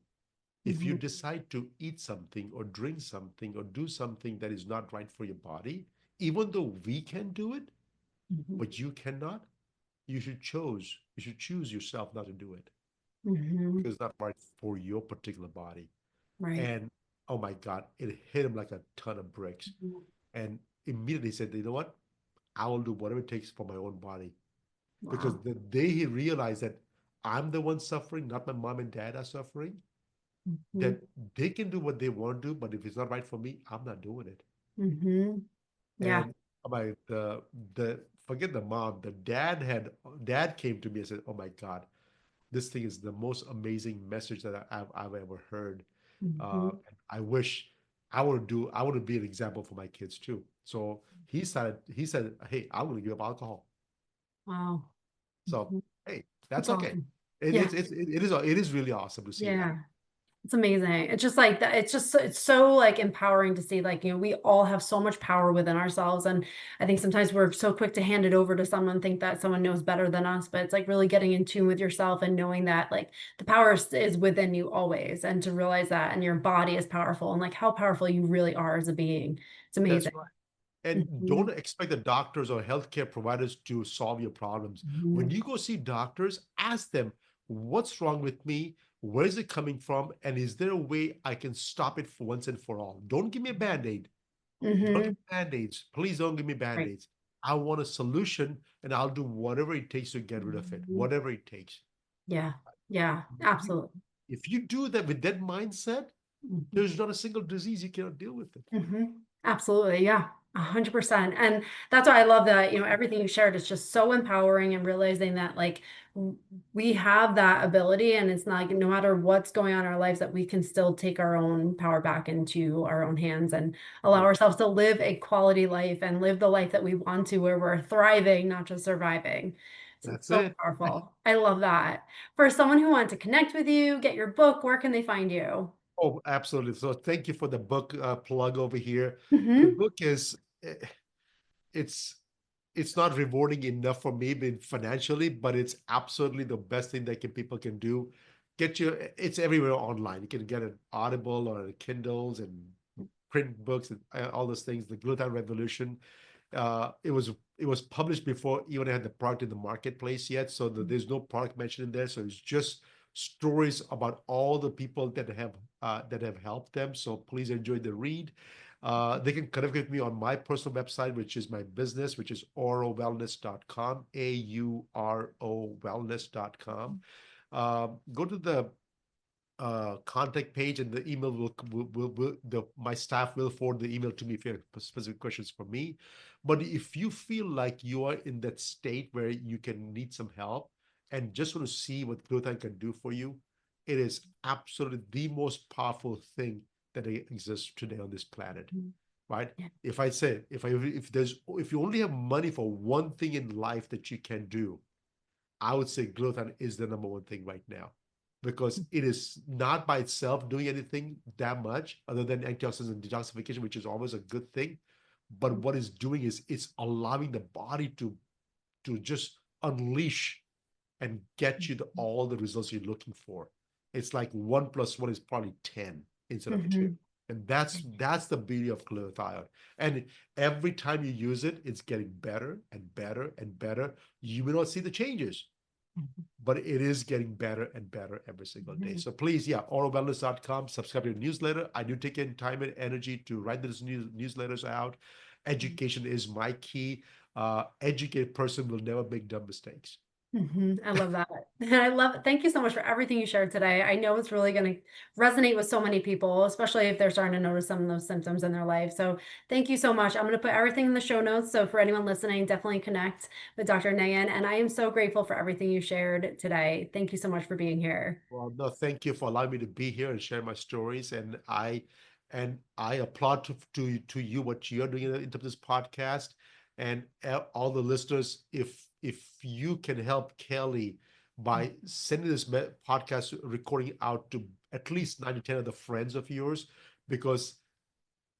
If you Mhm, decide to eat something or drink something or do something that is not right for your body, even though we can do it, mhm, but you cannot, you should choose yourself not to do it mhm. because it's not right for your particular body. Right. And oh my God, it hit him like a ton of bricks. Mhm. And immediately said, you know what? I will do whatever it takes for my own body. Because Wow. the day he realized that I'm the one suffering, not my mom and dad are suffering, Mhm, that they can do what they want to do, but if it's not right for me, I'm not doing it. mhm. Yeah. And my the forget the mom, the dad came to me and said, "Oh my God, this thing is the most amazing message that I've ever heard. Mhm. And I wish I would be an example for my kids too." So he said, "Hey, I'm going to give up alcohol." Wow. So Mhm. hey, That's that's okay. awesome. It, Yeah. it's it is really awesome to see that. Yeah. It's amazing. It's just like that. It's so like empowering to see, like, we all have so much power within ourselves. And I think sometimes we're so quick to hand it over to someone, think that someone knows better than us, but it's like really getting in tune with yourself and knowing that like the power is within you always, and to realize that, and your body is powerful, and like how powerful you really are as a being. It's That's amazing. right. And Mhm. don't expect the doctors or healthcare providers to solve your problems. When Mhm. you go see doctors, ask them, what's wrong with me? Where is it coming from? And is there a way I can stop it for once and for all? Don't give me a band-aid. Don't give Mhm. me band-aids. Please don't give me Right. band-aids. I want a solution and I'll do whatever it takes to get rid of it, Mhm. whatever it takes. Yeah. Yeah. Absolutely. If you do that with that mindset, Mhm. there's not a single disease you cannot deal with it. Absolutely. Yeah. 100%. And that's why I love that, everything you shared is just so empowering, and realizing that like we have that ability, and it's not like no matter what's going on in our lives, that we can still take our own power back into our own hands and allow Right. ourselves to live a quality life and live the life that we want to, where we're thriving, not just surviving. So it's That's so it. powerful. I love that. For someone who wants to connect with you, get your book, where can they find you? Oh, absolutely. So thank you for the book plug over here. The Hmm. book is it's it's not rewarding enough for me financially, but it's absolutely the best thing that people can do. It's everywhere online. You can get an Audible or Kindles and print books and all those things. The Glutathione Revolution. It was published before even I had the product in the marketplace yet, so there's no product mentioned in there. So it's just stories about all the people that have helped them. So please enjoy the read. They can connect with me on my personal website, which is my business, which is aurowellness.com, AURO wellness.com. Go to the contact page, and the email my staff will forward the email to me if you have specific questions for me. But if you feel like you are in that state where you can need some help and just want to see what glutathione can do for you, it is absolutely the most powerful thing that exists today on this planet, right? Yeah. If you only have money for one thing in life that you can do, I would say glutathione is the number one thing right now because it is not by itself doing anything that much other than antioxidants and detoxification, which is always a good thing. But what it's doing is it's allowing the body to just unleash and get you all the results you're looking for. It's like 1 + 1 is probably 10 instead of two. Mhm. And that's the beauty of glutathione. And every time you use it, it's getting better and better and better. You may not see the changes, but it is getting better and better every single day. So please, yeah, oralwellness.com, subscribe to your newsletter. I do take in time and energy to write these newsletters out. Education is my key. Educated person will never make dumb mistakes. I love that. And I love it. Thank you so much for everything you shared today. I know it's really going to resonate with so many people, especially if they're starting to notice some of those symptoms in their life. So thank you so much. I'm going to put everything in the show notes. So for anyone listening, definitely connect with Dr. Nayan. And I am so grateful for everything you shared today. Thank you so much for being here. Well, no, thank you for allowing me to be here and share my stories. And I applaud to you what you're doing in terms of this podcast, and all the listeners. If you can help Kelly by sending this podcast recording out to at least 9 to 10 other friends of yours, because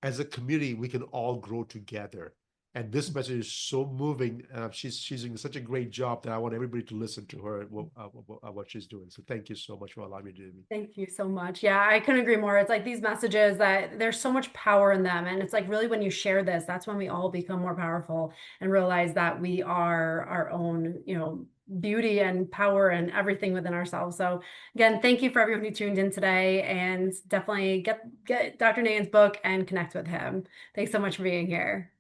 as a community we can all grow together. And this message is so moving. She's doing such a great job that I want everybody to listen to her and what she's doing. So thank you so much for allowing me to do it. Thank you so much. Yeah, I couldn't agree more. It's like these messages that there's so much power in them. And it's like really when you share this, that's when we all become more powerful and realize that we are our own, beauty and power and everything within ourselves. So again, thank you for everyone who tuned in today, and definitely get Dr. Nayan's book and connect with him. Thanks so much for being here.